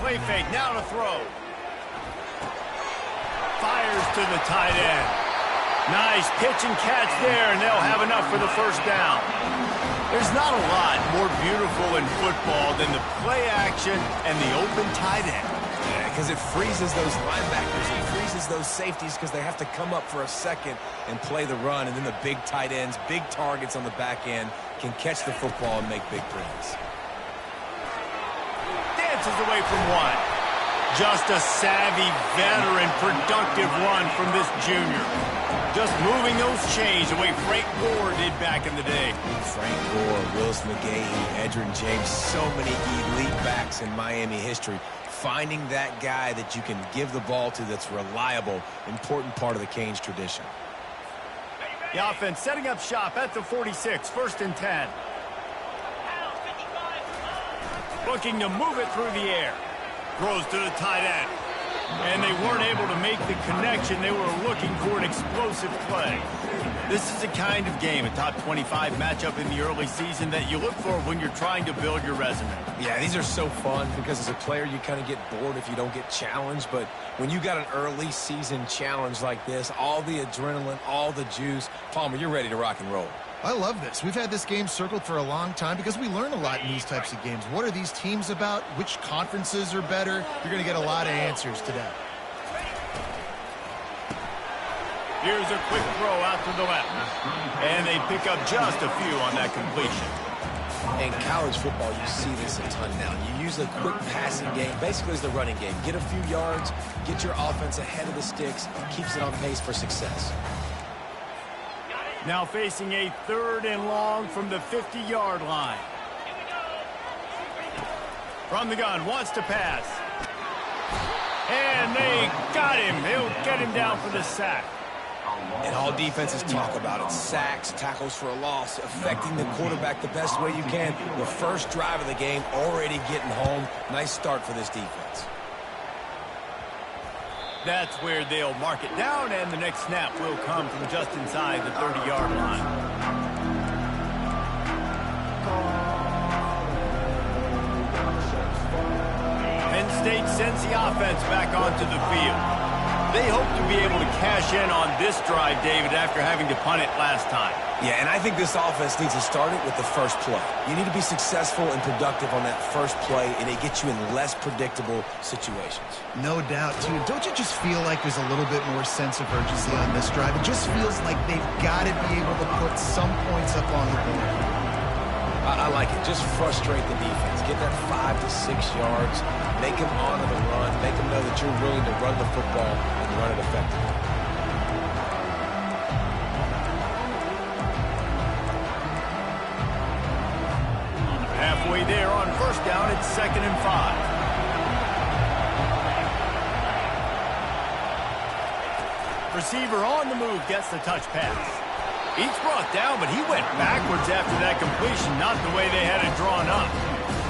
Play fake, now to throw. Fires to the tight end. Nice pitch and catch there, and they'll have enough for the first down. There's not a lot more beautiful in football than the play action and the open tight end. Yeah, because it freezes those linebackers. It freezes those safeties because they have to come up for a second and play the run. And then the big tight ends, big targets on the back end can catch the football and make big plays. Dances away from one. Just a savvy, veteran, productive run from this junior. Just moving those chains the way Frank Gore did back in the day. Frank Gore, Willis McGahee, Edgerrin James, so many elite backs in Miami history. Finding that guy that you can give the ball to that's reliable, important part of the Canes tradition. The offense setting up shop at the 46, 1st and 10. Looking to move it through the air. Throws to the tight end. And they weren't able to make the connection. They were looking for an explosive play. This is the kind of game, a top 25 matchup in the early season, that you look for when you're trying to build your resume. Yeah, these are so fun because as a player, you kind of get bored if you don't get challenged. But when you got an early season challenge like this, all the adrenaline, all the juice, Palmer, you're ready to rock and roll. I love this. We've had this game circled for a long time because we learn a lot in these types of games. What are these teams about? Which conferences are better? You're going to get a lot of answers today. Here's a quick throw out to the left. And they pick up just a few on that completion. In college football, you see this a ton now. You use a quick passing game, basically as the running game. Get a few yards, get your offense ahead of the sticks, keeps it on pace for success. Now facing a 3rd and long from the 50-yard line. From the gun, wants to pass. And they got him. They'll get him down for the sack. And all defenses talk about it. Sacks, tackles for a loss, affecting the quarterback the best way you can. The first drive of the game, already getting home. Nice start for this defense. That's where they'll mark it down, and the next snap will come from just inside the 30-yard line. Penn State sends the offense back onto the field. They hope to be able to cash in on this drive, David, after having to punt it last time. Yeah, and I think this offense needs to start it with the first play. You need to be successful and productive on that first play, and it gets you in less predictable situations. No doubt, too. Don't you just feel like there's a little bit more sense of urgency on this drive? It just feels like they've got to be able to put some points up on the board. I like it. Just frustrate the defense. Get that 5 to 6 yards. Make them honor the run. Make them know that you're willing to run the football and run it effectively. Halfway there on 1st down, it's 2nd and 5. Receiver on the move gets the touch pass. He's brought down, but he went backwards after that completion, not the way they had it drawn up.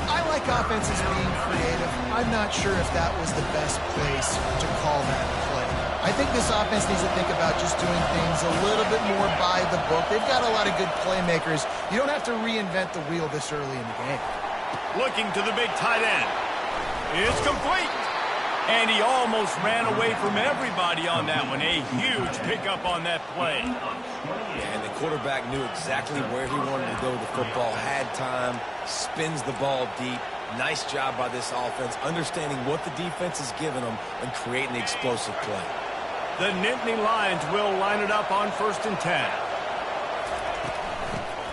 I like offenses being creative. I'm not sure if that was the best place to call that play. I think this offense needs to think about just doing things a little bit more by the book. They've got a lot of good playmakers. You don't have to reinvent the wheel this early in the game. Looking to the big tight end. It's complete. And he almost ran away from everybody on that one. A huge pickup on that play. Yeah, and the quarterback knew exactly where he wanted to go with the football, had time, spins the ball deep. Nice job by this offense, understanding what the defense is giving them and creating the explosive play. The Nittany Lions will line it up on 1st and 10.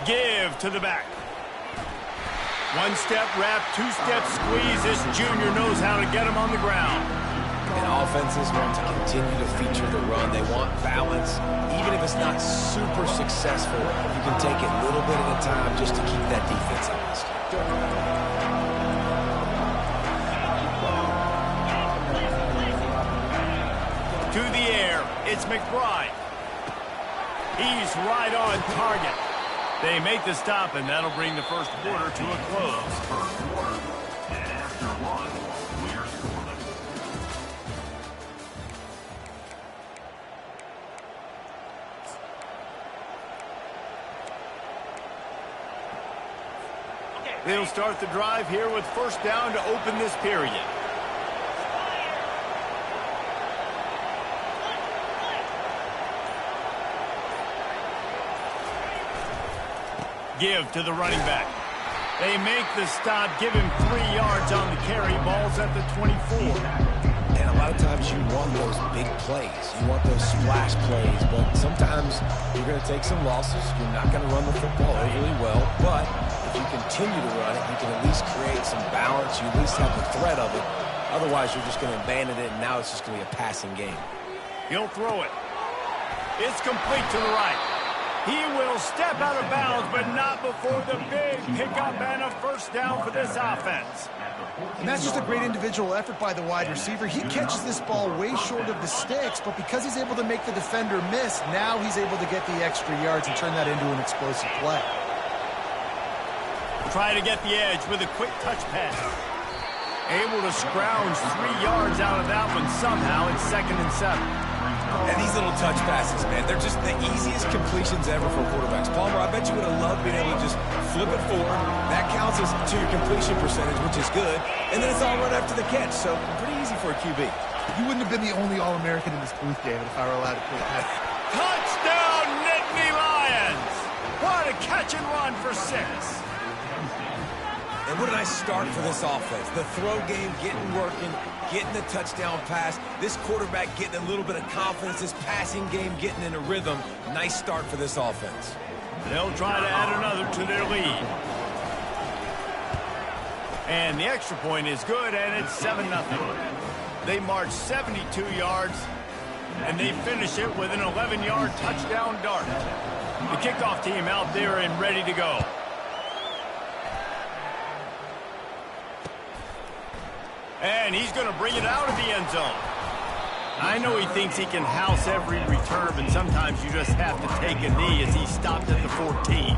Give to the back. One-step wrap, two-step squeeze. This junior knows how to get him on the ground. And offenses want to continue to feature the run. They want balance. Even if it's not super successful, you can take it a little bit at a time just to keep that defense honest. To the air, it's McBride. He's right on target. They make the stop, and that'll bring the first quarter to a close. They'll start the drive here with 1st down to open this period. Give to the running back. They make the stop, give him 3 yards on the carry. Ball's at the 24. And a lot of times you want those big plays. You want those splash plays, but sometimes you're going to take some losses. You're not going to run the football overly well, but if you continue to run it, you can at least create some balance. You at least have the threat of it. Otherwise, you're just going to abandon it, and now it's just going to be a passing game. He'll throw it. It's complete to the right. He will step out of bounds, but not before the big pickup and a first down for this offense. And that's just a great individual effort by the wide receiver. He catches this ball way short of the sticks, but because he's able to make the defender miss, now he's able to get the extra yards and turn that into an explosive play. Try to get the edge with a quick touch pass. Able to scrounge 3 yards out of that one somehow. It's 2nd and 7. And these little touch passes, man, they're just the easiest completions ever for quarterbacks. Palmer, I bet you would have loved being able to just flip it forward. That counts as to your completion percentage, which is good. And then it's all right after the catch, so pretty easy for a QB. You wouldn't have been the only All-American in this booth, David, if I were allowed to put that. Touchdown, Nittany Lions! What a catch and run for 6. And what a nice start for this offense. The throw game getting working, getting the touchdown pass. This quarterback getting a little bit of confidence. This passing game getting in a rhythm. Nice start for this offense. They'll try to add another to their lead. And the extra point is good, and it's 7-0. They march 72 yards, and they finish it with an 11-yard touchdown dart. The kickoff team out there and ready to go. And he's going to bring it out of the end zone. I know he thinks he can house every return, and sometimes you just have to take a knee as he stopped at the 14.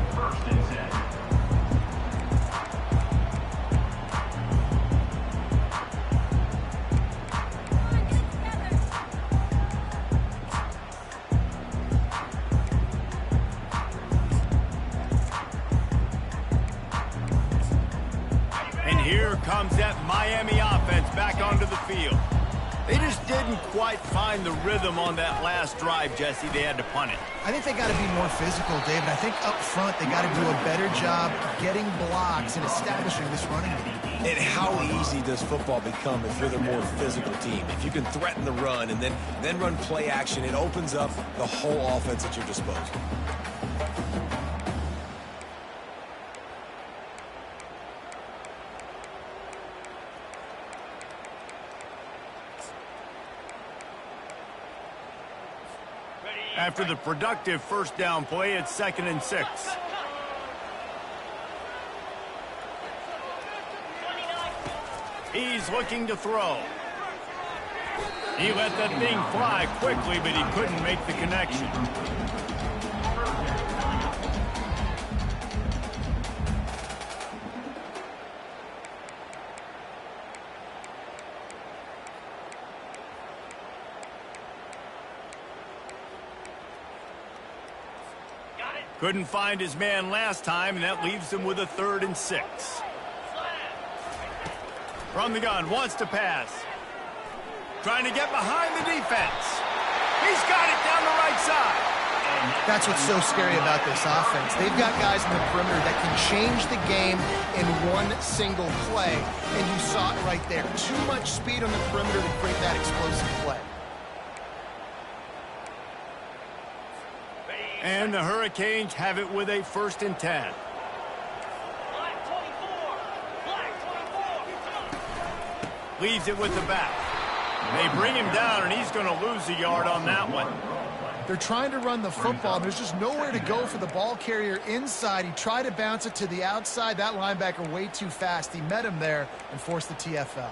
And here comes that Miami offense back onto the field. They just didn't quite find the rhythm on that last drive, Jesse. They had to punt it. I think they got to be more physical, David. I think up front they got to do a better job getting blocks and establishing this running game. And how easy does football become if you're the more physical team? If you can threaten the run and then run play action, it opens up the whole offense at your disposal. After the productive first down play, it's 2nd and 6. He's looking to throw. He let that thing fly quickly, but he couldn't make the connection. Couldn't find his man last time, and that leaves him with a 3rd and 6. From the gun, wants to pass. Trying to get behind the defense. He's got it down the right side. That's what's so scary about this offense. They've got guys in the perimeter that can change the game in one single play, and you saw it right there. Too much speed on the perimeter to create that explosive play. And the Hurricanes have it with a 1st and 10. Leaves it with the back. They bring him down, and he's going to lose a yard on that one. They're trying to run the football. There's just nowhere to go for the ball carrier inside. He tried to bounce it to the outside. That linebacker way too fast. He met him there and forced the TFL.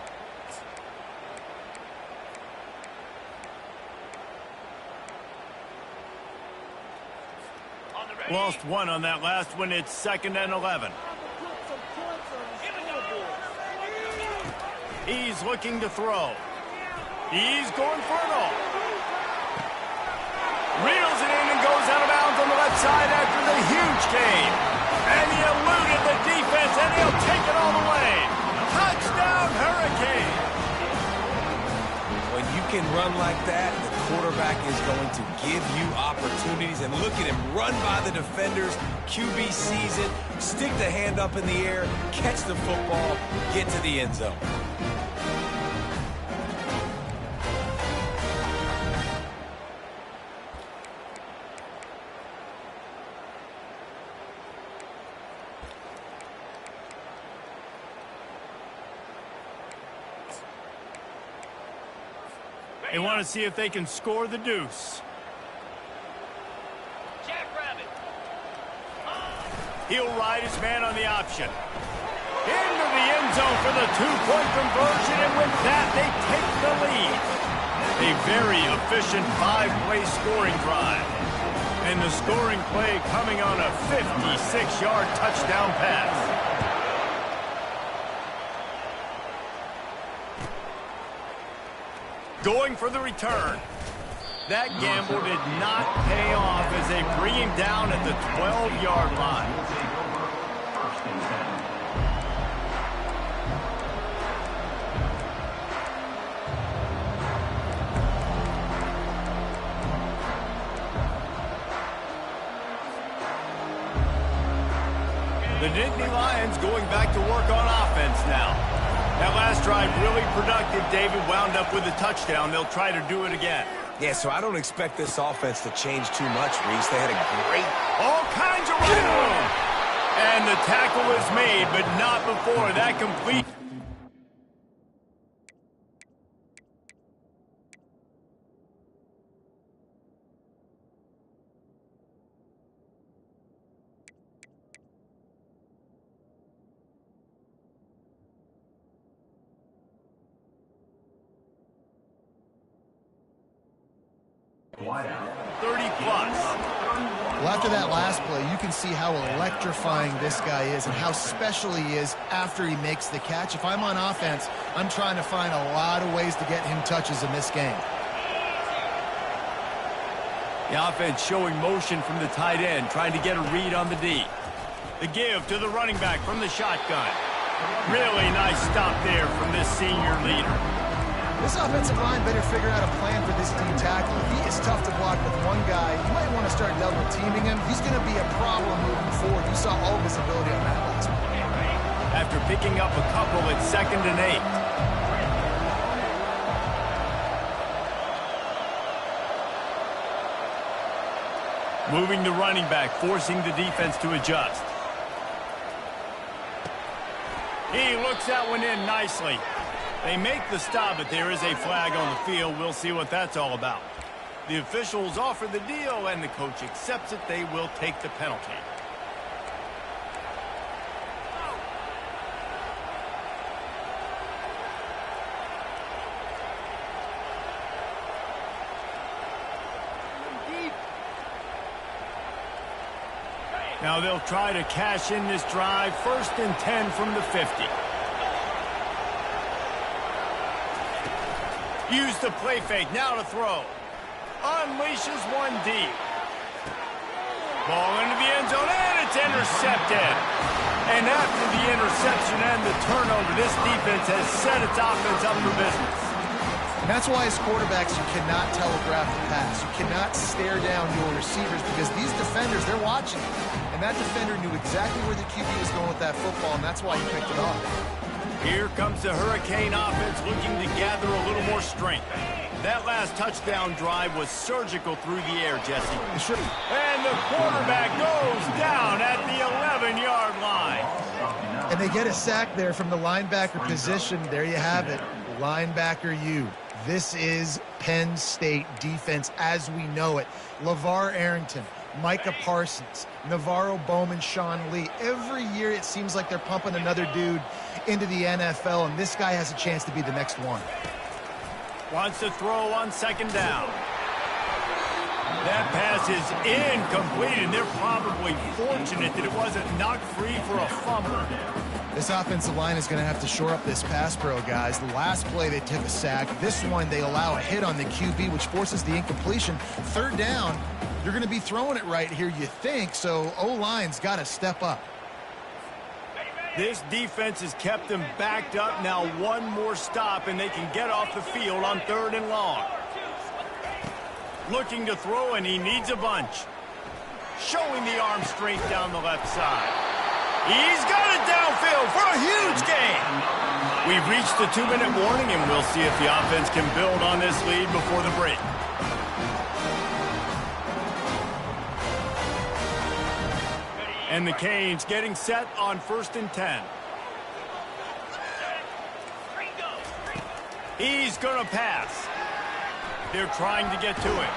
Lost one on that last one. It's 2nd and 11. He's looking to throw. He's going for it all. Reels it in and goes out of bounds on the left side after the huge gain. And he eluded the defense, and he'll take it all the way. Touchdown, Hurricane. When you can run like that, the quarterback is going to give you opportunities. And look at him run by the defenders. QB sees it, stick the hand up in the air, catch the football, get to the end zone. They want to see if they can score the deuce. He'll ride his man on the option. Into the end zone for the two-point conversion, and with that, they take the lead. A very efficient five-play scoring drive. And the scoring play coming on a 56-yard touchdown pass. Going for the return. That gamble did not pay off as they bring him down at the 12-yard line. The Nittany Lions going back to work on offense now. That last drive really productive. David wound up with a touchdown. They'll try to do it again. Yeah, so I don't expect this offense to change too much, Reese. They had a great... All kinds of running room. And the tackle is made, but not before that complete. Wideout. 30-plus. Well, after that last play, you can see how electrifying this guy is and how special he is after he makes the catch. If I'm on offense, I'm trying to find a lot of ways to get him touches in this game. The offense showing motion from the tight end, trying to get a read on the D. The give to the running back from the shotgun. Really nice stop there from this senior leader. This offensive line better figure out a plan for this D tackle. He is tough to block with one guy. You might want to start double teaming him. He's going to be a problem moving forward. You saw all of his ability on that last one. After picking up a couple, it's 2nd and 8. Moving the running back, forcing the defense to adjust. He looks that one in nicely. They make the stop, but there is a flag on the field. We'll see what that's all about. The officials offer the deal, and the coach accepts it. They will take the penalty. Now they'll try to cash in this drive. 1st and 10 from the 50. Use the play fake, now to throw. Unleashes one deep. Ball into the end zone, and it's intercepted. And after the interception and the turnover, this defense has set its offense up for business. And that's why as quarterbacks, you cannot telegraph the pass. You cannot stare down your receivers because these defenders, they're watching. And that defender knew exactly where the QB was going with that football, and that's why he picked it off. Here comes the Hurricane offense looking to gather a little more strength. That last touchdown drive was surgical through the air, Jesse. And the quarterback goes down at the 11-yard line. And they get a sack there from the linebacker position. There you have it, linebacker U. This is Penn State defense as we know it. LeVar Arrington, Micah Parsons, Navarro Bowman, Sean Lee. Every year it seems like they're pumping another dude into the NFL, and this guy has a chance to be the next one. Wants to throw on 2nd down. That pass is incomplete, and they're probably fortunate that it wasn't knocked free for a fumble. This offensive line is going to have to shore up this pass pro, guys. The last play, they took a sack. This one, they allow a hit on the QB, which forces the incompletion. 3rd down, you're going to be throwing it right here, you think, so O-line's got to step up. This defense has kept them backed up. Now one more stop, and they can get off the field on 3rd and long. Looking to throw, and he needs a bunch. Showing the arm straight down the left side. He's got it downfield for a huge gain. We've reached the 2-minute warning, and we'll see if the offense can build on this lead before the break. And the Canes getting set on 1st and 10. He's going to pass. They're trying to get to it.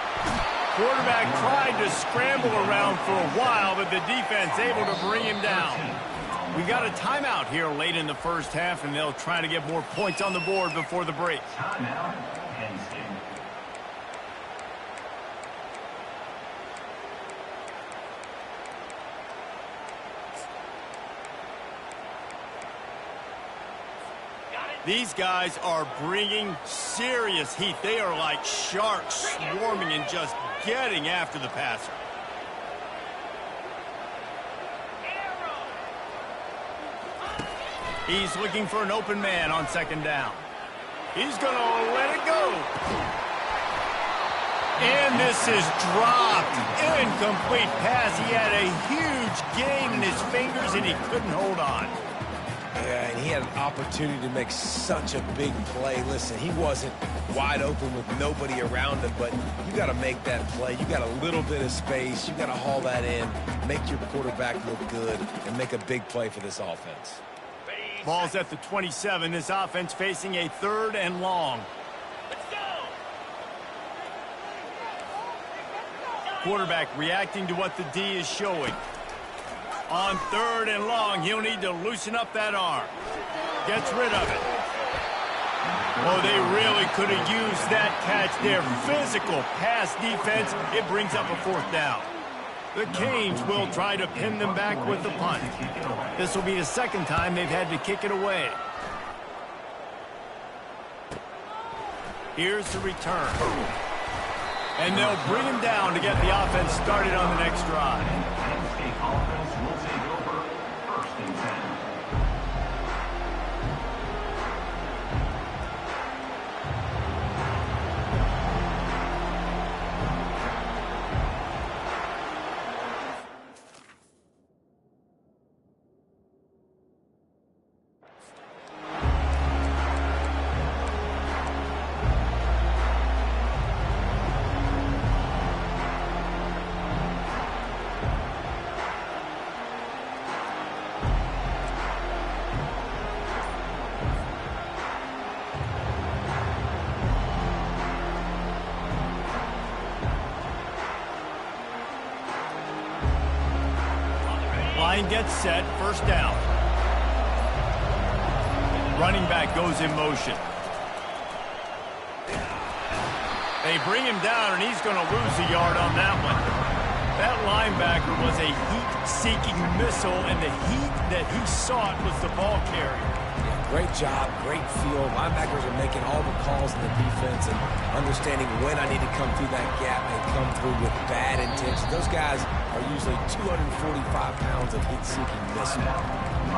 Quarterback tried to scramble around for a while, but the defense able to bring him down. We got a timeout here late in the first half, and they'll try to get more points on the board before the break. Timeout, Penn State. These guys are bringing serious heat. They are like sharks swarming and just getting after the passer. He's looking for an open man on 2nd down. He's going to let it go. And this is dropped. Incomplete pass. He had a huge gain in his fingers, and he couldn't hold on. Yeah, and he had an opportunity to make such a big play. Listen, he wasn't wide open with nobody around him, but you got to make that play. You got a little bit of space. You got to haul that in, make your quarterback look good, and make a big play for this offense. Ball's at the 27. This offense facing a 3rd and long. Let's go! Quarterback reacting to what the D is showing. On 3rd and long, he'll need to loosen up that arm. Gets rid of it. Oh, they really could have used that catch there. Physical pass defense. It brings up a 4th down. The Canes will try to pin them back with the punt. This will be the 2nd time they've had to kick it away. Here's the return. And they'll bring him down to get the offense started on the next drive. Penn State offense will take over 1st and 10. Line gets set, 1st down. Running back goes in motion. They bring him down, and he's going to lose a yard on that one. That linebacker was a heat-seeking missile, and the heat that he sought was the ball carrier. Great job, great feel. Linebackers are making all the calls in the defense and understanding when I need to come through that gap and come through with bad intentions. Those guys are usually 245 pounds of heat-seeking missile.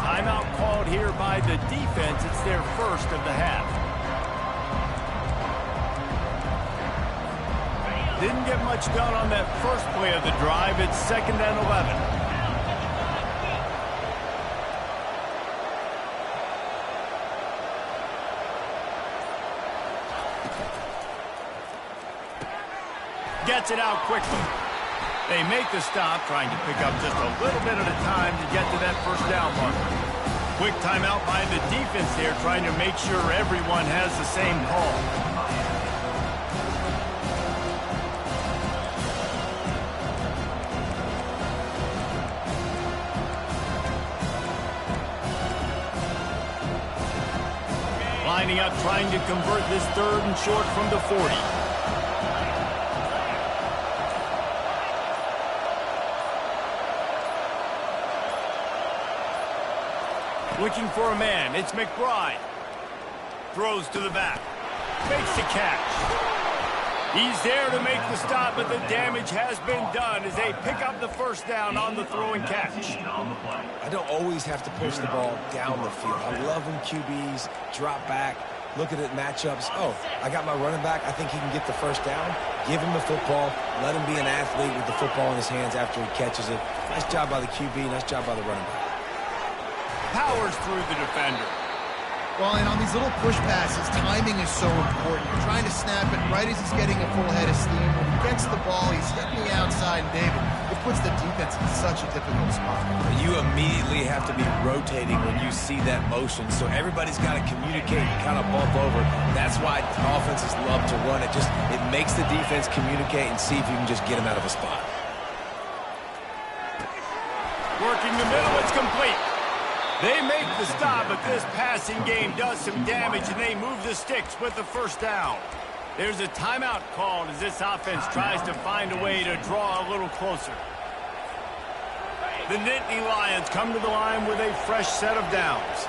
Timeout called here by the defense. It's their 1st of the half. Didn't get much done on that first play of the drive. It's 2nd and 11. Gets it out quickly. They make the stop, trying to pick up just a little bit at a time to get to that 1st down mark. Quick timeout by the defense there, trying to make sure everyone has the same call. Lining up, trying to convert this 3rd and short from the 40. Looking for a man. It's McBride. Throws to the back. Makes the catch. He's there to make the stop, but the damage has been done as they pick up the 1st down on the throw and catch. I don't always have to push the ball down the field. I love when QBs drop back, look at it matchups. Oh, I got my running back. I think he can get the 1st down. Give him the football. Let him be an athlete with the football in his hands after he catches it. Nice job by the QB. Nice job by the running back. Powers through the defender. Well, and on these little push passes, timing is so important. You're trying to snap it right as he's getting a full head of steam. When he gets the ball, he's hitting the outside, and David, it puts the defense in such a difficult spot. You immediately have to be rotating when you see that motion, so everybody's got to communicate and kind of bump over. That's why offenses love to run it. It makes the defense communicate and see if you can just get him out of a spot. Working the middle, it's complete. They make the stop, but this passing game does some damage, and they move the sticks with the first down. There's a timeout called as this offense tries to find a way to draw a little closer. The Nittany Lions come to the line with a fresh set of downs.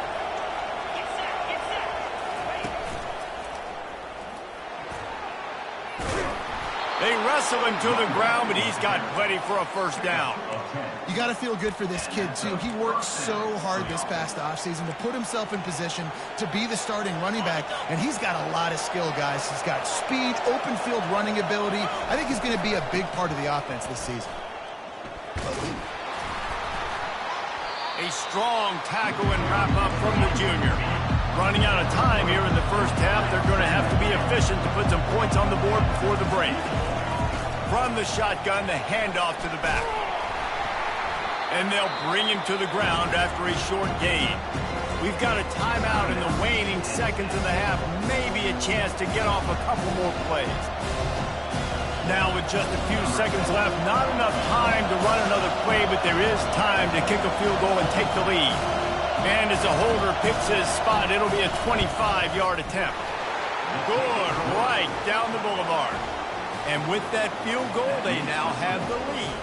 They wrestle him to the ground, but he's got plenty for a first down. You got to feel good for this kid, too. He worked so hard this past offseason to put himself in position to be the starting running back, and he's got a lot of skill, guys. He's got speed, open field running ability. I think he's going to be a big part of the offense this season. A strong tackle and wrap-up from the junior. Running out of time here in the first half, they're going to have to be efficient to put some points on the board before the break. From the shotgun, the handoff to the back. And they'll bring him to the ground after a short gain. We've got a timeout in the waning seconds of the half, maybe a chance to get off a couple more plays. Now with just a few seconds left, not enough time to run another play, but there is time to kick a field goal and take the lead. And as a holder picks his spot, it'll be a 25-yard attempt. Good, right down the boulevard. And with that field goal, they now have the lead.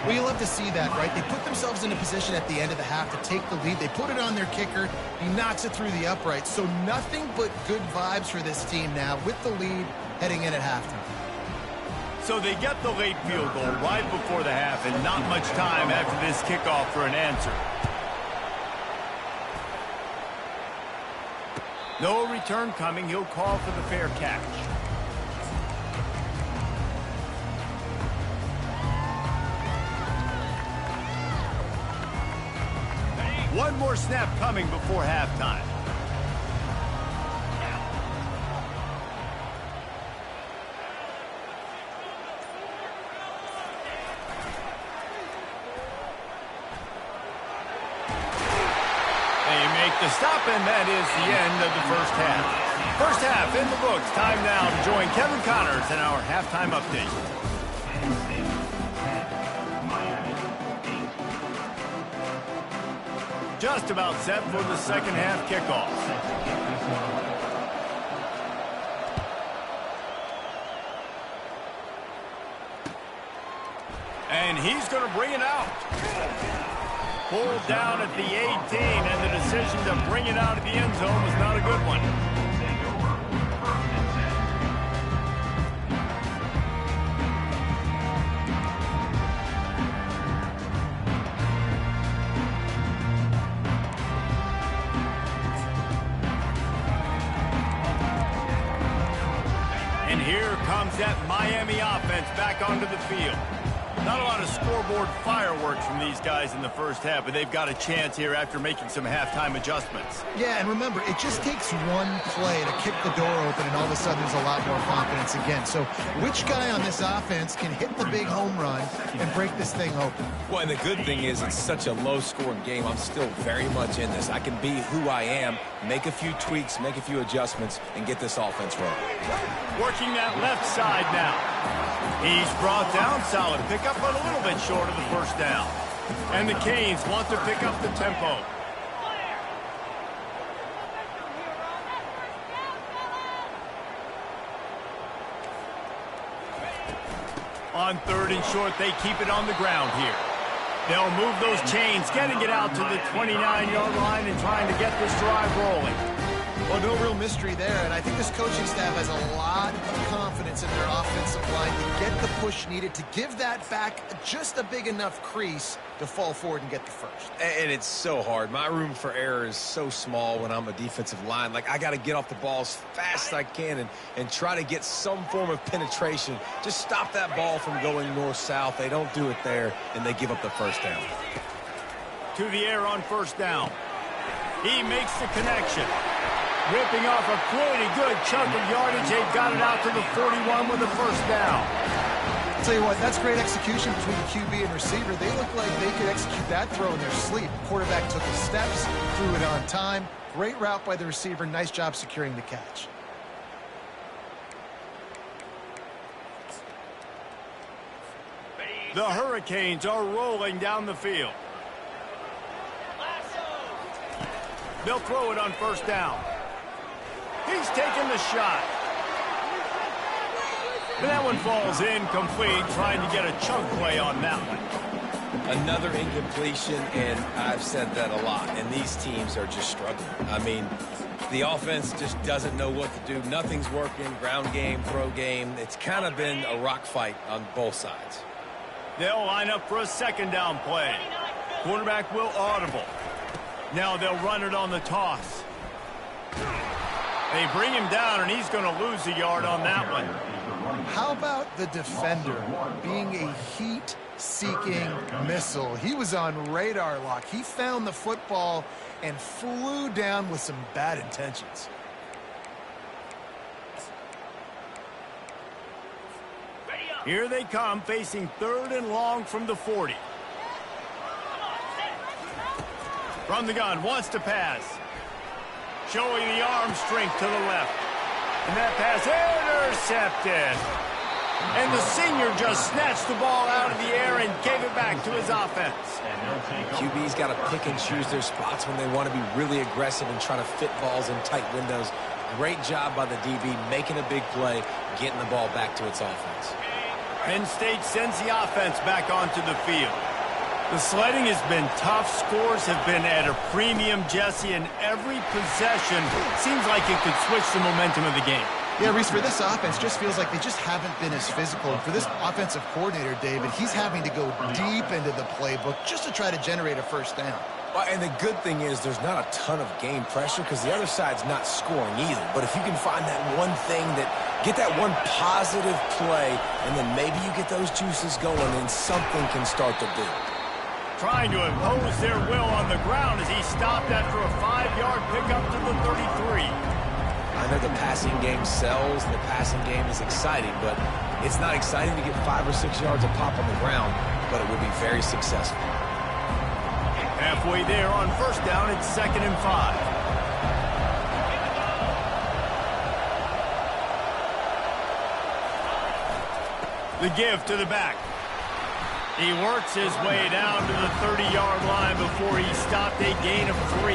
Well, you love to see that, right? They put themselves in a position at the end of the half to take the lead. They put it on their kicker. He knocks it through the upright. So nothing but good vibes for this team now with the lead heading in at halftime. So they get the late field goal right before the half, and not much time after this kickoff for an answer. No return coming. He'll call for the fair catch. One more snap coming before halftime. They make the stop, and that is the end of the first half. First half in the books. Time now to join Kevin Connors in our halftime update. Just about set for the second half kickoff. And he's going to bring it out. Pulled down at the 18, and the decision to bring it out of the end zone was not a good one. And here comes that Miami offense back onto the field. Not a lot of scoreboard fireworks from these guys in the first half, but they've got a chance here after making some halftime adjustments. Yeah, and remember, it just takes one play to kick the door open, and all of a sudden there's a lot more confidence again. So which guy on this offense can hit the big home run and break this thing open? Well, and the good thing is it's such a low-scoring game. I'm still very much in this. I can be who I am, make a few tweaks, make a few adjustments, and get this offense rolling. Working that left side now. He's brought down, solid pickup, but a little bit short of the first down. And the Canes want to pick up the tempo. On third and short, they keep it on the ground here. They'll move those chains, getting it out to the 29-yard line and trying to get this drive rolling. Well, no real mystery there, and I think this coaching staff has a lot of confidence in their offensive line to get the push needed to give that back just a big enough crease to fall forward and get the first. And it's so hard. My room for error is so small when I'm a defensive line. Like, I got to get off the ball as fast as I can and try to get some form of penetration. Just stop that ball from going north-south. They don't do it there, and they give up the first down. To the air on first down. He makes the connection. Ripping off a pretty good chunk of yardage. They got it out to the 41 with the first down. I'll tell you what, that's great execution between QB and receiver. They look like they could execute that throw in their sleep. Quarterback took his steps, threw it on time. Great route by the receiver. Nice job securing the catch. The Hurricanes are rolling down the field. They'll throw it on first down. He's taking the shot. And that one falls incomplete, trying to get a chunk play on that one. Another incompletion, and I've said that a lot, and these teams are just struggling. I mean, the offense just doesn't know what to do. Nothing's working, ground game, throw game. It's kind of been a rock fight on both sides. They'll line up for a second down play. Quarterback will audible. Now they'll run it on the toss. They bring him down, and he's going to lose a yard on that one. How about the defender being a heat-seeking missile? He was on radar lock. He found the football and flew down with some bad intentions. Here they come, facing third and long from the 40. From the gun, wants to pass. Showing the arm strength to the left. And that pass intercepted. And the senior just snatched the ball out of the air and gave it back to his offense. QB's got to pick and choose their spots when they want to be really aggressive and try to fit balls in tight windows. Great job by the DB, making a big play, getting the ball back to its offense. Penn State sends the offense back onto the field. The sledding has been tough. Scores have been at a premium, Jesse, and every possession seems like it could switch the momentum of the game. Yeah, Reese, for this offense, just feels like they just haven't been as physical. And for this offensive coordinator, David, he's having to go deep into the playbook just to try to generate a first down. Well, and the good thing is there's not a ton of game pressure because the other side's not scoring either. But if you can find that one thing get that one positive play, and then maybe you get those juices going and something can start to build. Trying to impose their will on the ground as he stopped after a 5-yard pickup to the 33. I know the passing game sells, the passing game is exciting, but it's not exciting to get 5 or 6 yards a pop on the ground, but it will be very successful. Halfway there on first down, it's 2nd and 5. The give to the back. He works his way down to the 30-yard line before he stopped a gain of 3.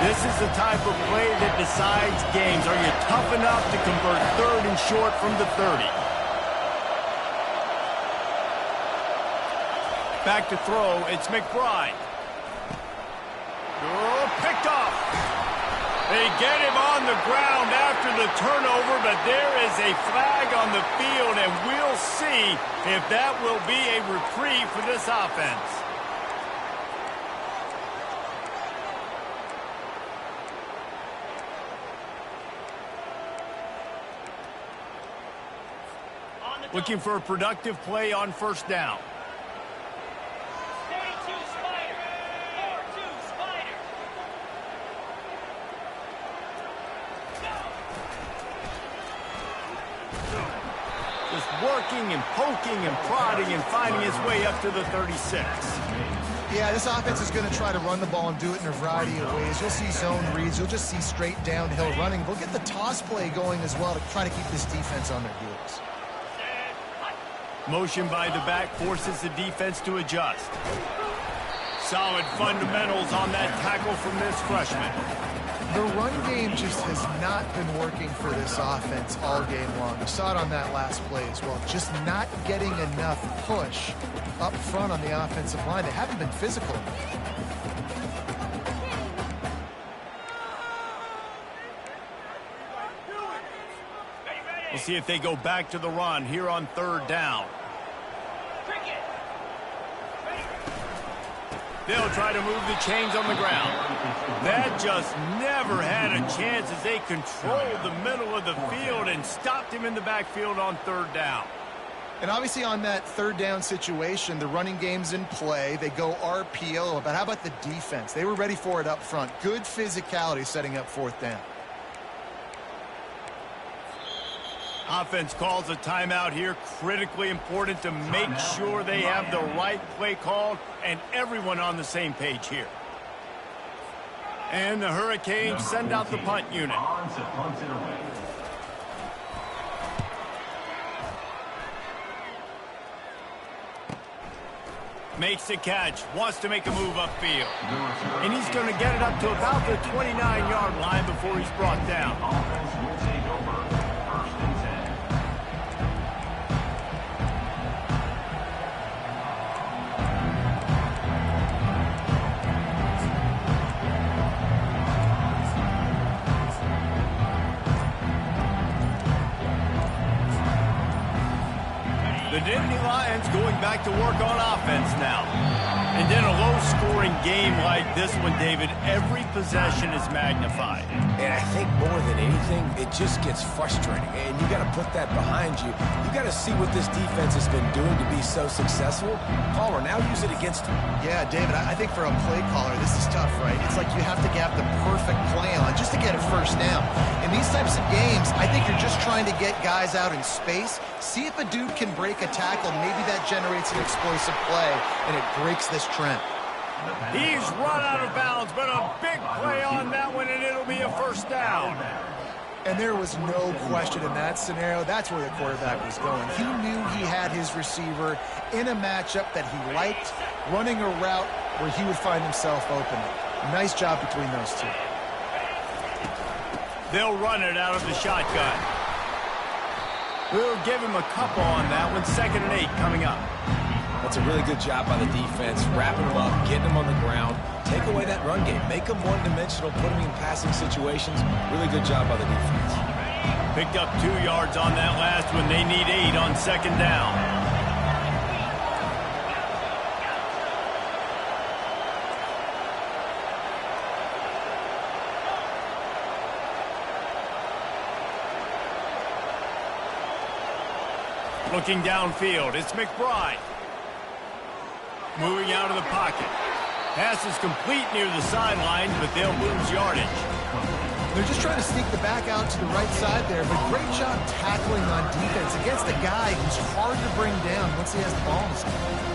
This is the type of play that decides games. Are you tough enough to convert 3rd and short from the 30? Back to throw, it's McBride. Oh, picked off. They get him on the ground after the turnover, but there is a flag on the field, and we'll see if that will be a reprieve for this offense. Looking for a productive play on first down. Just working and poking and prodding and finding his way up to the 36. Yeah, this offense is going to try to run the ball and do it in a variety of ways. You'll see zone reads. You'll just see straight downhill running. They'll get the toss play going as well to try to keep this defense on their heels. Motion by the back forces the defense to adjust. Solid fundamentals on that tackle from this freshman. The run game just has not been working for this offense all game long. You saw it on that last play as well. Just not getting enough push up front on the offensive line. They haven't been physical. We'll see if they go back to the run here on third down. They'll try to move the chains on the ground. That just never had a chance as they controlled the middle of the field and stopped him in the backfield on third down. And obviously on that third down situation, the running game's in play. They go RPO, but how about the defense? They were ready for it up front. Good physicality setting up fourth down. Offense calls a timeout here. Critically important to make sure they have the right play called and everyone on the same page here. And the Hurricanes send out the punt unit. Makes the catch, wants to make a move upfield. And he's going to get it up to about the 29-yard line before he's brought down. Offense will take over. First and 10. The Nittany Lions going back to work on offense now. And in a low-scoring game like this one, David, every possession is magnified. And I think more than anything, it just gets frustrating. And you got to put that behind you. You got to see what this defense has been doing to be so successful. Palmer, now use it against him. Yeah, David, I think for a play caller, this is tough, right? It's like you have to have the perfect play on just to get a first down. In these types of games, I think you're just trying to get guys out in space, see if a dude can break a tackle. Maybe that generates an explosive play, and it breaks this trend. He's run out of bounds, but a big play on that one, and it'll be a first down. And there was no question in that scenario. That's where the quarterback was going. He knew he had his receiver in a matchup that he liked, running a route where he would find himself open. Nice job between those two. They'll run it out of the shotgun. We'll give him a couple on that one. 2nd and 8 coming up. That's a really good job by the defense, wrapping them up, getting them on the ground. Take away that run game. Make them one-dimensional, put them in passing situations. Really good job by the defense. Picked up 2 yards on that last one. They need 8 on 2nd down. Looking downfield, it's McBride. Moving out of the pocket. Pass is complete near the sideline, but they'll lose yardage. They're just trying to sneak the back out to the right side there, but great job tackling on defense against a guy who's hard to bring down once he has the ball in his hand.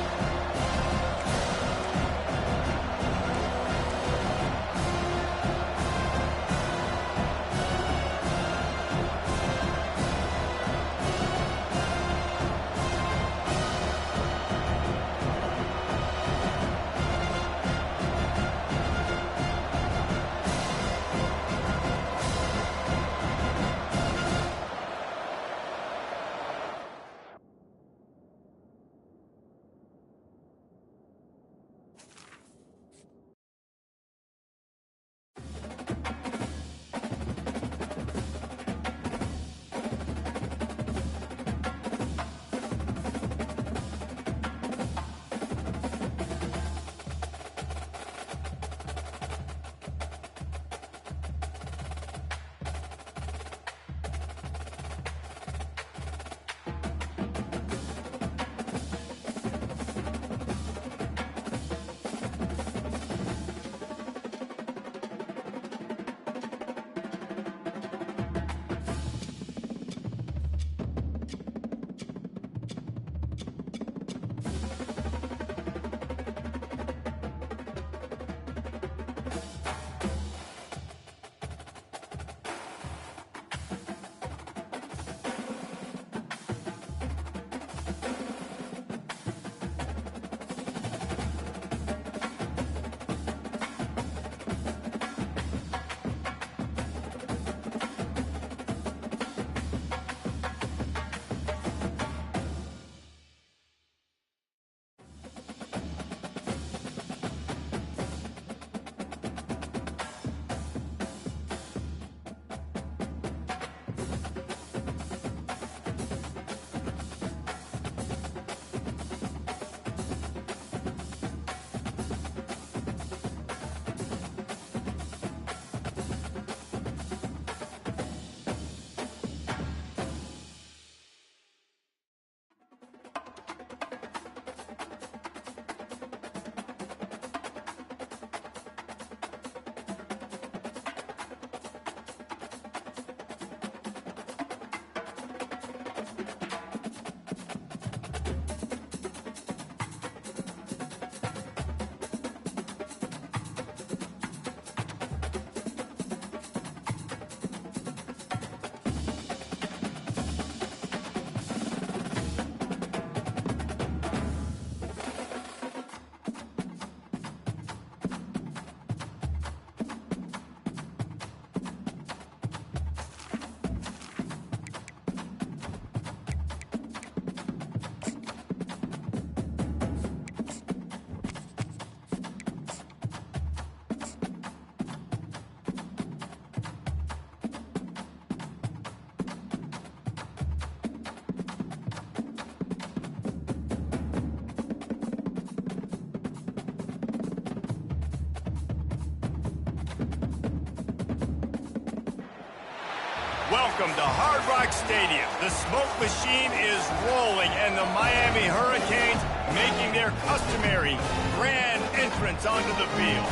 Welcome to Hard Rock Stadium. The smoke machine is rolling, and the Miami Hurricanes making their customary grand entrance onto the field.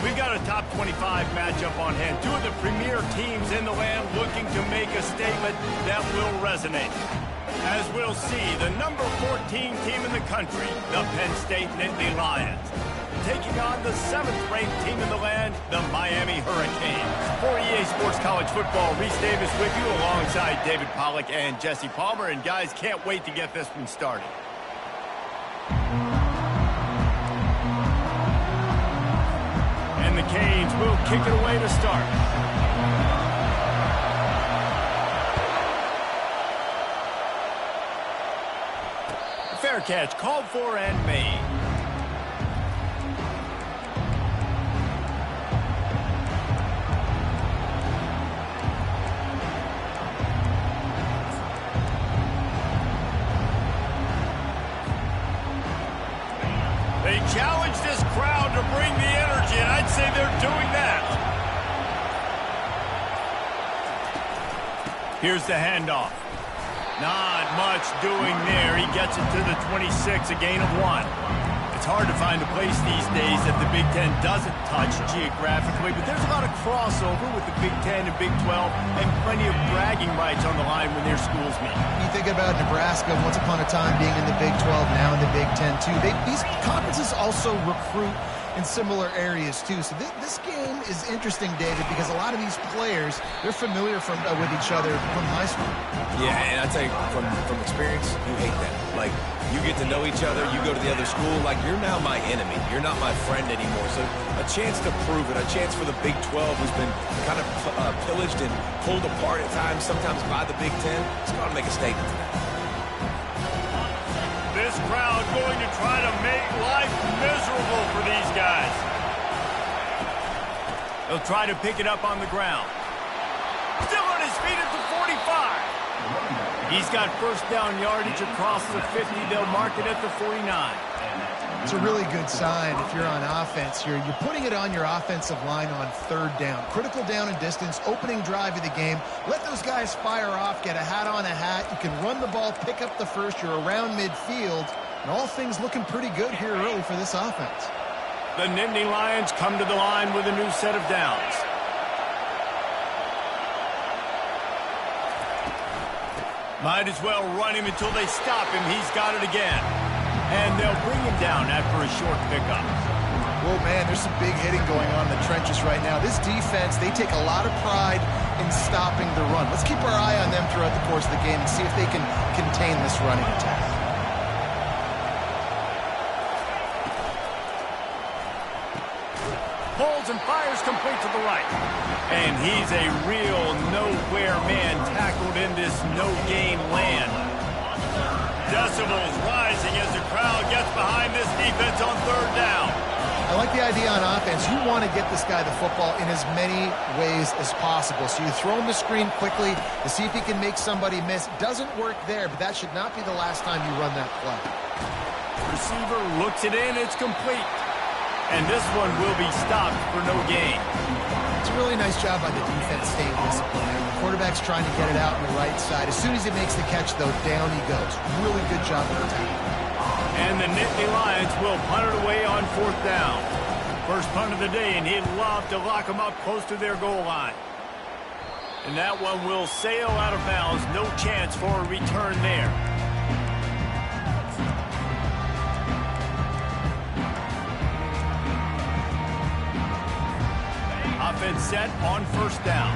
We've got a top 25 matchup on hand. Two of the premier teams in the land looking to make a statement that will resonate. As we'll see, the number 14 team in the country, the Penn State Nittany Lions, taking on the 7th-ranked team in the land, the Miami Hurricanes. For EA Sports College Football, Reese Davis with you alongside David Pollack and Jesse Palmer. And guys, can't wait to get this one started. And the Canes will kick it away to start. Fair catch called for and made. They challenge this crowd to bring the energy, and I'd say they're doing that. Here's the handoff. Not much doing there. He gets it to the 26, a gain of 1. It's hard to find a place these days that the Big Ten doesn't touch geographically, but there's a lot of crossover with the Big Ten and Big 12 and plenty of bragging rights on the line when their schools meet. You think about Nebraska once upon a time being in the Big 12, now in the Big 10 too. These conferences also recruit in similar areas too. So this game is interesting, David, because a lot of these players, they're familiar with each other from high school. Yeah, and I tell you, from experience, you hate that. Like, you get to know each other, you go to the other school, like, you're now my enemy. You're not my friend anymore. So a chance to prove it, a chance for the Big 12, who's been kind of pillaged and pulled apart at times, sometimes by the Big 10. It's got to make a statement tonight. This crowd going to try to make life miserable for these guys. They'll try to pick it up on the ground. Still on his feet at the 45. He's got first down yardage across the 50. They'll mark it at the 49. It's a really good sign if you're on offense here. You're putting it on your offensive line on 3rd down. Critical down and distance, opening drive of the game. Let those guys fire off, get a hat on a hat. You can run the ball, pick up the first. You're around midfield. And all things looking pretty good here early for this offense. The Nittany Lions come to the line with a new set of downs. Might as well run him until they stop him. He's got it again. And they'll bring him down after a short pickup. Whoa, man, there's some big hitting going on in the trenches right now. This defense, they take a lot of pride in stopping the run. Let's keep our eye on them throughout the course of the game and see if they can contain this running attack. Pulls and fires complete to the right. And he's a real nowhere man tackled in this no-gain land. Decibels rising as the crowd gets behind this defense on 3rd down. I like the idea on offense. You want to get this guy the football in as many ways as possible. So you throw him the screen quickly to see if he can make somebody miss. Doesn't work there, but that should not be the last time you run that play. Receiver looks it in. It's complete. And this one will be stopped for no gain. It's a really nice job by the defense staying disciplined. The quarterback's trying to get it out on the right side. As soon as he makes the catch, though, down he goes. Really good job of the tackle. And the Nittany Lions will punt it away on 4th down. First punt of the day, and he'd love to lock them up close to their goal line. And that one will sail out of bounds. No chance for a return there. Offense set on 1st down.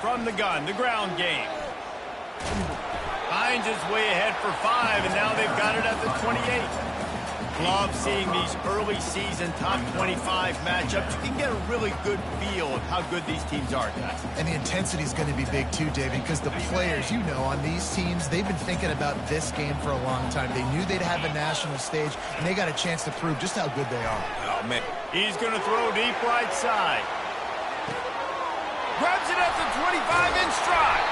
From the gun, the ground game. Finds his way ahead for 5, and now they've got it at the 28. Love seeing these early season top 25 matchups. You can get a really good feel of how good these teams are, guys. And the intensity is going to be big too, David, because the players, you know, on these teams, they've been thinking about this game for a long time. They knew they'd have a national stage, and they got a chance to prove just how good they are. Oh, man. He's going to throw deep right side. Grabs it at the 25 in stride.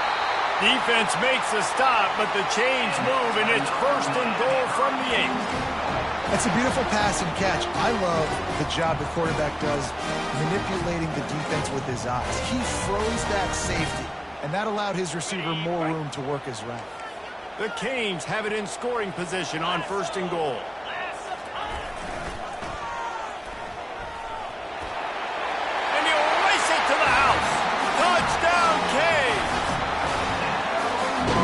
Defense makes a stop, but the chains move, and it's 1st and goal from the 8. It's a beautiful pass and catch. I love the job the quarterback does manipulating the defense with his eyes. He froze that safety, and that allowed his receiver more room to work his route. The Canes have it in scoring position on 1st and goal. And he'll race it to the house. Touchdown, Canes!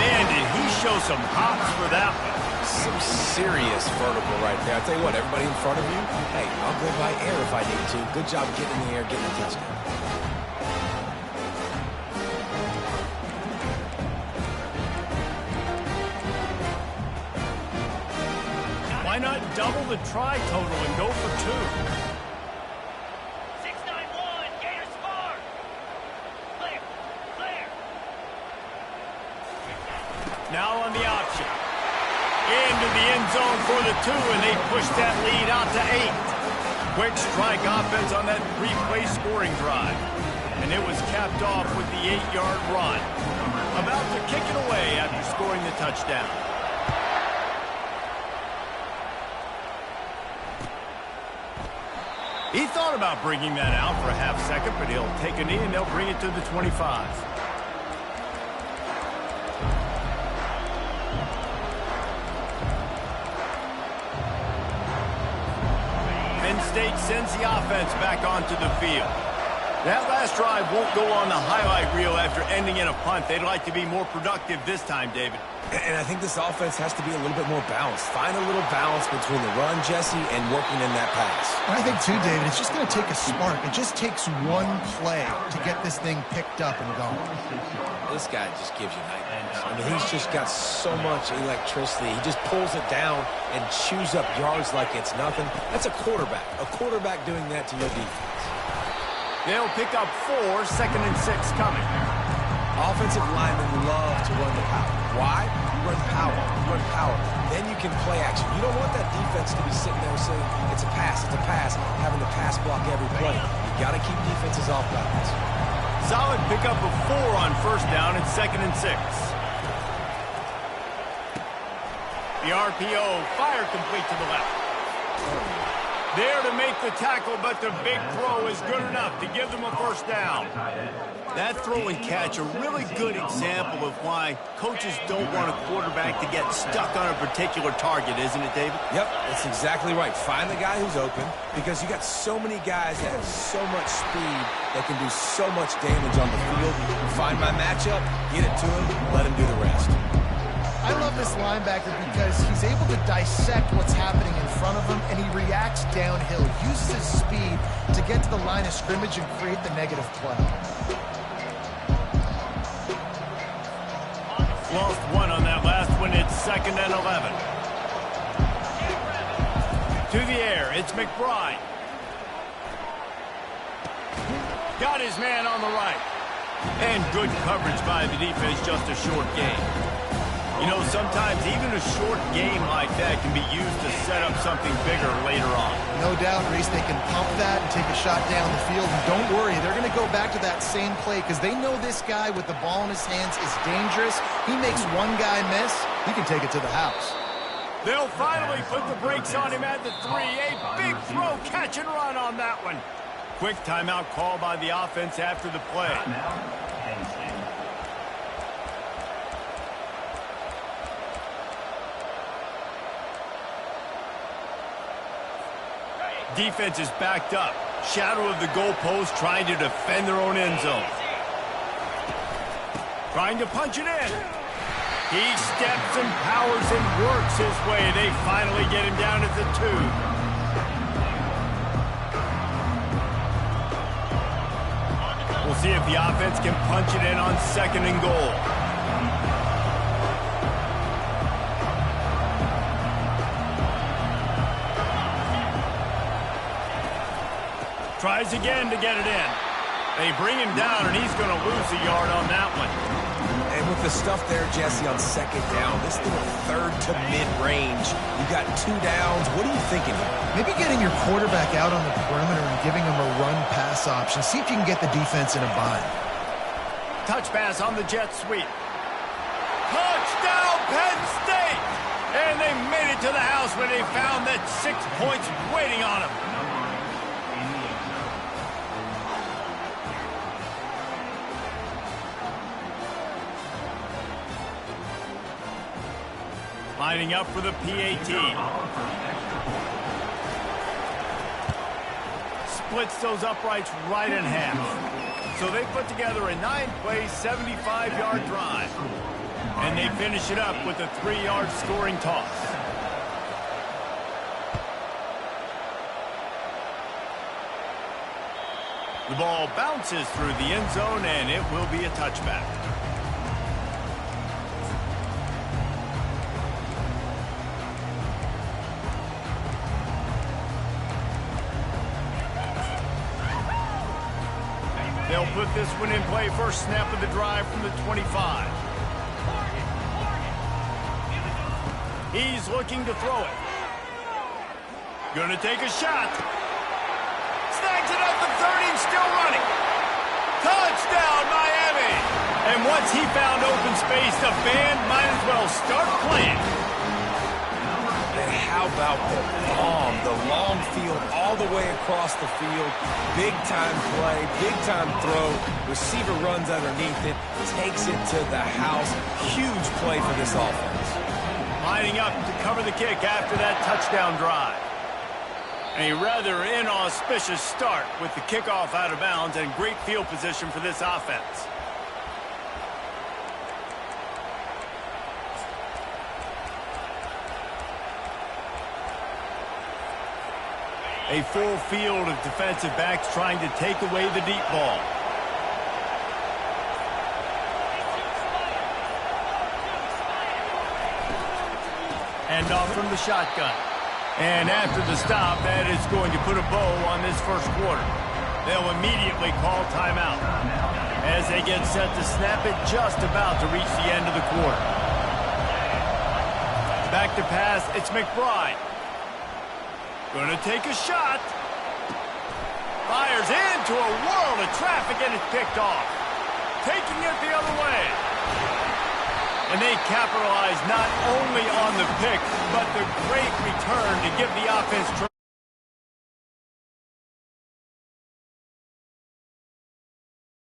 Man, did he show some hops for that one. Some serious vertical right there. I'll tell you what, everybody in front of you, hey, I'll go by air if I need to. Good job getting in the air, getting a touchdown. Why not double the try total and go for 2? 6-9-1, Gators score. Clear, clear. Now on the option. Into the end zone for the 2, and they push that lead out to 8. Quick strike offense on that 3-play scoring drive. And it was capped off with the 8-yard run. About to kick it away after scoring the touchdown. He thought about bringing that out for a half second, but he'll take a knee and they'll bring it to the 25. Penn State sends the offense back onto the field. That last drive won't go on the highlight reel after ending in a punt. They'd like to be more productive this time, David. And I think this offense has to be a little bit more balanced. Find a little balance between the run, Jesse, and working in that pass. I think, too, David, it's just going to take a spark. It just takes one play to get this thing picked up and going. This guy just gives you nightmares. I mean, he's just got so much electricity. He just pulls it down and chews up yards like it's nothing. That's a quarterback. A quarterback doing that to your defense. They'll pick up 4, 2nd and 6 coming. Offensive linemen love to run the power. Why? You run power. You run power. Then you can play action. You don't want that defense to be sitting there saying, it's a pass, having to pass block every play. You got to keep defenses off balance. Solid pickup of 4 on 1st down and 2nd and 6. The RPO, fire complete to the left. There to make the tackle, but the big throw is good enough to give them a 1st down. That throw and catch, a really good example of why coaches don't want a quarterback to get stuck on a particular target, isn't it, David? Yep, that's exactly right. Find the guy who's open, because you got so many guys that have so much speed that can do so much damage on the field. Find my matchup, get it to him, let him do the rest. I love this linebacker because he's able to dissect what's happening in front of him, and he reacts downhill, uses his speed to get to the line of scrimmage and create the negative play. Lost 1 on that last one. It's 2nd and 11. To the air, it's McBride. Got his man on the right. And good coverage by the defense, just a short game. You know, sometimes even a short game like that can be used to set up something bigger later on. No doubt, Reese, they can pump that and take a shot down the field. And don't worry, they're going to go back to that same play because they know this guy with the ball in his hands is dangerous. He makes one guy miss, he can take it to the house. They'll finally put the brakes on him at the 3. A big throw, catch and run on that one. Quick timeout call by the offense after the play. Defense is backed up. Shadow of the goalpost, trying to defend their own end zone. Trying to punch it in. He steps and powers and works his way. They finally get him down at the 2. We'll see if the offense can punch it in on 2nd and goal. Tries again to get it in. They bring him down, and he's going to lose a yard on that one. And with the stuff there, Jesse, on 2nd down, this little 3rd to mid-range, you got 2 downs. What are you thinking here? Maybe getting your quarterback out on the perimeter and giving him a run-pass option. See if you can get the defense in a bind. Touch pass on the jet sweep. Touchdown, Penn State! And they made it it to the house when they found that 6 points waiting on them. Lining up for the PAT. Splits those uprights right in half. So they put together a 9-play, 75-yard drive. And they finish it up with a 3-yard scoring toss. The ball bounces through the end zone, and it will be a touchback. They'll put this one in play. First snap of the drive from the 25. He's looking to throw it. Gonna take a shot. Snags it at the 30 and still running. Touchdown, Miami! And once he found open space, the band might as well start playing. And how about the bomb, the long field all the way across the field. Big-time play, big-time throw. Receiver runs underneath it, takes it to the house. Huge play for this offense. Lining up to cover the kick after that touchdown drive. A rather inauspicious start with the kickoff out of bounds and great field position for this offense. A full field of defensive backs trying to take away the deep ball. Hand off from the shotgun. And after the stop, that is going to put a bow on this first quarter. They'll immediately call timeout as they get set to snap it just about to reach the end of the quarter. Back to pass, it's McBride. Gonna take a shot. Fires into a world of traffic and it's picked off. Taking it the other way. And they capitalize not only on the pick, but the great return to give the offense